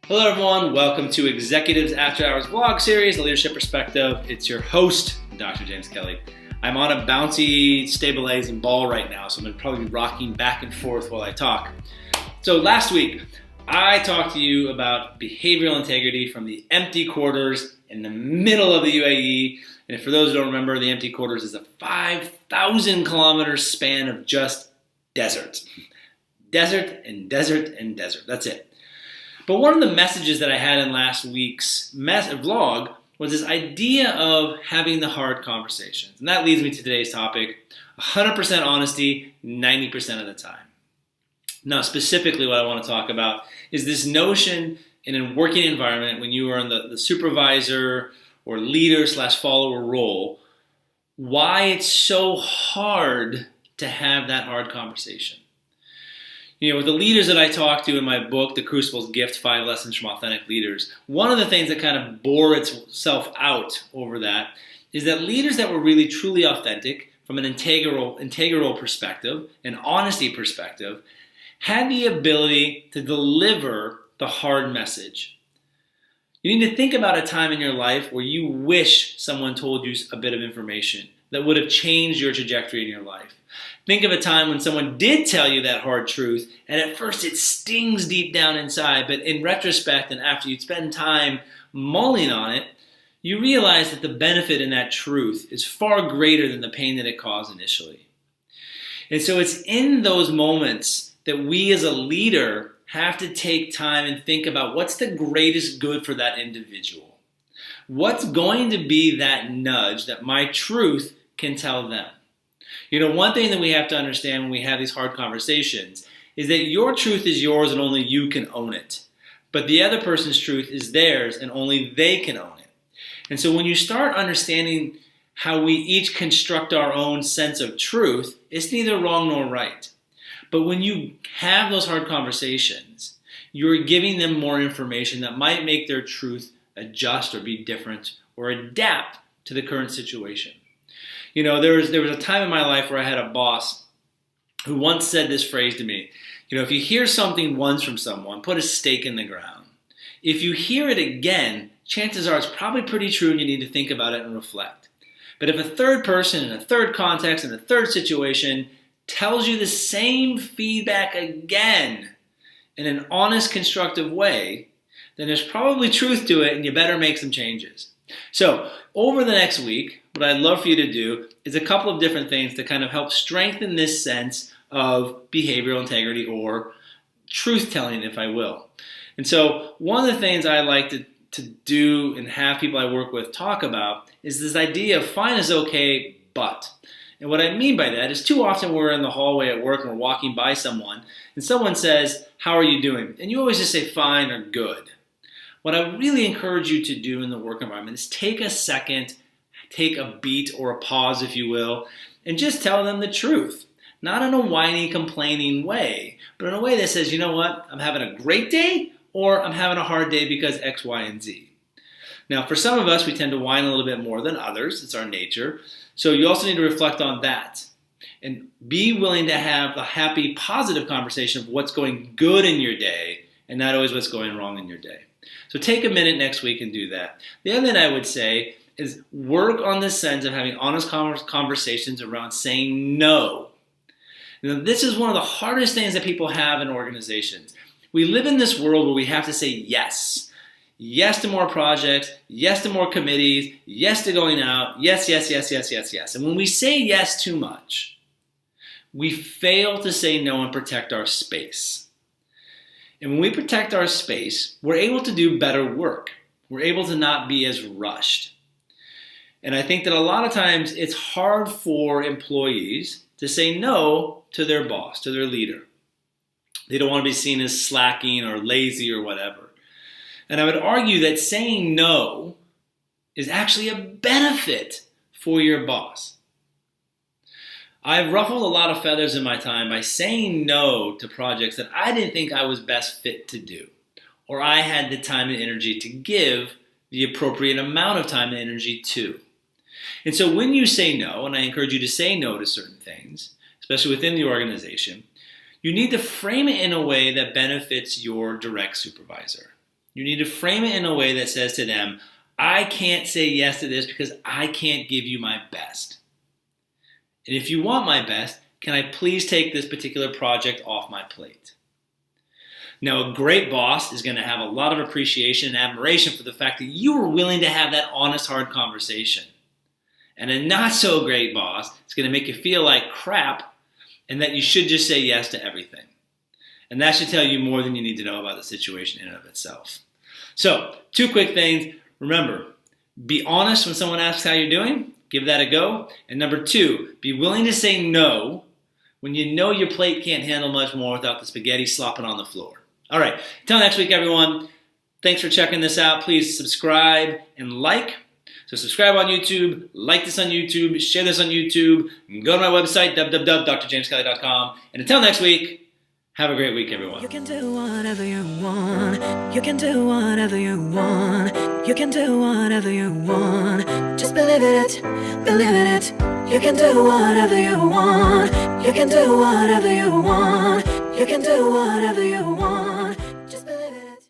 Hello everyone, welcome to Executives After Hours vlog series, The Leadership Perspective. It's your host, Dr. James Kelly. I'm on a bouncy, stabilizing ball right now, so I'm going to probably be rocking back and forth while I talk. So last week, I talked to you about behavioral integrity from the empty quarters in the middle of the UAE. And for those who don't remember, the empty quarters is a 5,000 kilometer span of just desert. Desert and desert and desert, that's it. But one of the messages that I had in last week's vlog was this idea of having the hard conversations. And that leads me to today's topic, 100% honesty, 90% of the time. Now, specifically what I want to talk about is this notion in a working environment when you are in the supervisor or leader / follower role, why it's so hard to have that hard conversation. You know, with the leaders that I talk to in my book, The Crucible's Gift, 5 Lessons from Authentic Leaders, one of the things that kind of bore itself out over that is that leaders that were really truly authentic from an integral perspective, an honesty perspective, had the ability to deliver the hard message. You need to think about a time in your life where you wish someone told you a bit of information that would have changed your trajectory in your life. Think of a time when someone did tell you that hard truth, and at first it stings deep down inside, but in retrospect and after you spend time mulling on it, you realize that the benefit in that truth is far greater than the pain that it caused initially. And so it's in those moments that we as a leader have to take time and think about what's the greatest good for that individual. What's going to be that nudge that my truth can tell them? You know, one thing that we have to understand when we have these hard conversations is that your truth is yours and only you can own it. But the other person's truth is theirs and only they can own it. And so when you start understanding how we each construct our own sense of truth, it's neither wrong nor right. But when you have those hard conversations, you're giving them more information that might make their truth adjust or be different or adapt to the current situation. You know, there was a time in my life where I had a boss who once said this phrase to me. You know, if you hear something once from someone, put a stake in the ground. If you hear it again, chances are it's probably pretty true and you need to think about it and reflect. But if a third person in a third context in a third situation tells you the same feedback again in an honest, constructive way, then there's probably truth to it and you better make some changes. So over the next week, what I'd love for you to do is a couple of different things to kind of help strengthen this sense of behavioral integrity or truth-telling, if I will. And so one of the things I like to do and have people I work with talk about is this idea of fine is okay, but. And what I mean by that is too often we're in the hallway at work and we're walking by someone and someone says, "How are you doing?" And you always just say fine or good. What I really encourage you to do in the work environment is take a second, take a beat or a pause, if you will, and just tell them the truth. Not in a whiny, complaining way, but in a way that says, you know what, I'm having a great day or I'm having a hard day because X, Y, and Z. Now, for some of us, we tend to whine a little bit more than others. It's our nature. So you also need to reflect on that and be willing to have a happy, positive conversation of what's going good in your day and not always what's going wrong in your day. So take a minute next week and do that. The other thing I would say is work on the sense of having honest conversations around saying no. Now, this is one of the hardest things that people have in organizations. We live in this world where we have to say yes. Yes to more projects, yes to more committees, yes to going out, yes, yes, yes, yes, yes, yes. And when we say yes too much, we fail to say no and protect our space. And when we protect our space, we're able to do better work. We're able to not be as rushed. And I think that a lot of times it's hard for employees to say no to their boss, to their leader. They don't want to be seen as slacking or lazy or whatever. And I would argue that saying no is actually a benefit for your boss. I've ruffled a lot of feathers in my time by saying no to projects that I didn't think I was best fit to do, or I had the time and energy to give the appropriate amount of time and energy to. And so when you say no, and I encourage you to say no to certain things, especially within the organization, you need to frame it in a way that benefits your direct supervisor. You need to frame it in a way that says to them, I can't say yes to this because I can't give you my best. And if you want my best, can I please take this particular project off my plate? Now, a great boss is going to have a lot of appreciation and admiration for the fact that you were willing to have that honest, hard conversation. And a not so great boss is going to make you feel like crap and that you should just say yes to everything. And that should tell you more than you need to know about the situation in and of itself. So, 2 quick things. Remember, be honest when someone asks how you're doing. Give that a go. And number 2, be willing to say no when you know your plate can't handle much more without the spaghetti slopping on the floor. All right. Until next week, everyone. Thanks for checking this out. Please subscribe and like. So subscribe on YouTube, like this on YouTube, share this on YouTube, and go to my website, www.drjameskelly.com. And until next week, have a great week, everyone. You can do whatever you want. You can do whatever you want. You can do whatever you want. Just believe it, believe in it. You can do whatever you want. You can do whatever you want. You can do whatever you want.